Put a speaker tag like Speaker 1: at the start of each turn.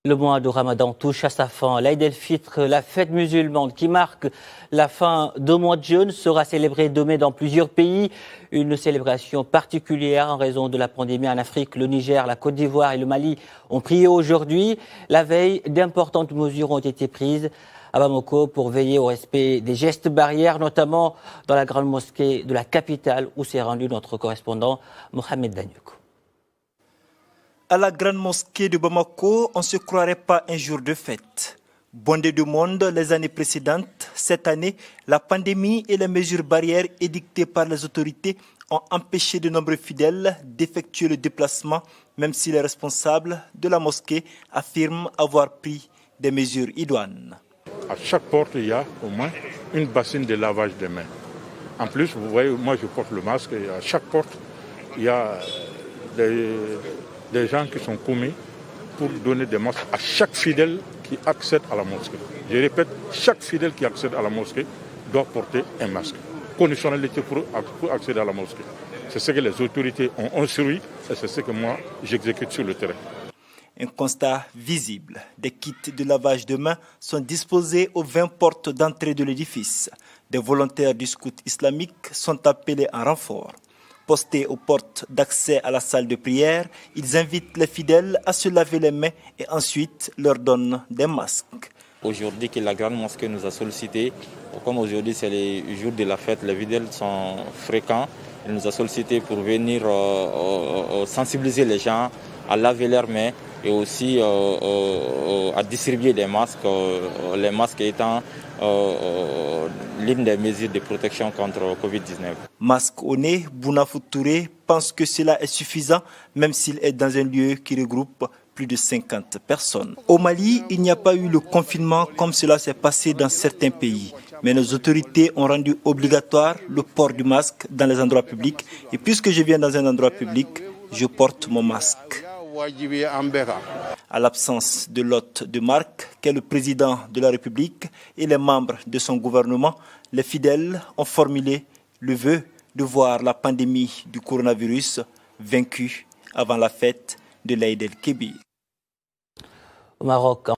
Speaker 1: Le mois de Ramadan touche à sa fin. L'Aïd el-Fitr, la fête musulmane qui marque la fin d'un mois de jeûne, sera célébrée demain dans plusieurs pays. Une célébration particulière en raison de la pandémie en Afrique. Le Niger, la Côte d'Ivoire et le Mali ont prié aujourd'hui. La veille, d'importantes mesures ont été prises à Bamako pour veiller au respect des gestes barrières, notamment dans la grande mosquée de la capitale où s'est rendu notre correspondant Mohamed Danyuk.
Speaker 2: À la grande mosquée de Bamako, on ne se croirait pas un jour de fête. Bondé de monde les années précédentes, cette année, la pandémie et les mesures barrières édictées par les autorités ont empêché de nombreux fidèles d'effectuer le déplacement, même si les responsables de la mosquée affirment avoir pris des mesures idoines.
Speaker 3: À chaque porte, il y a au moins une bassine de lavage des mains. En plus, vous voyez, moi je porte le masque et à chaque porte, il y a des gens qui sont commis pour donner des masques à chaque fidèle qui accède à la mosquée. Je répète, chaque fidèle qui accède à la mosquée doit porter un masque. Conditionnalité pour accéder à la mosquée. C'est ce que les autorités ont instruit et c'est ce que moi j'exécute sur le terrain.
Speaker 2: Un constat visible. Des kits de lavage de mains sont disposés aux 20 portes d'entrée de l'édifice. Des volontaires du scout islamique sont appelés en renfort. Postés aux portes d'accès à la salle de prière, ils invitent les fidèles à se laver les mains et ensuite leur donnent des masques.
Speaker 4: Aujourd'hui que la grande mosquée nous a sollicité, comme aujourd'hui c'est le jour de la fête, les fidèles sont fréquents, il nous a sollicité pour venir sensibiliser les gens à laver leurs mains et aussi à distribuer les masques étant l'une des mesures de protection contre le Covid-19.
Speaker 2: Masque au nez, Bounafou Touré pense que cela est suffisant, même s'il est dans un lieu qui regroupe plus de 50 personnes. Au Mali, il n'y a pas eu le confinement comme cela s'est passé dans certains pays. Mais nos autorités ont rendu obligatoire le port du masque dans les endroits publics. Et puisque je viens dans un endroit public, je porte mon masque. À l'absence de l'hôte de marque, qu'est le président de la République et les membres de son gouvernement, les fidèles ont formulé le vœu de voir la pandémie du coronavirus vaincue avant la fête de l'Aïd el-Kébir.
Speaker 1: Au Maroc,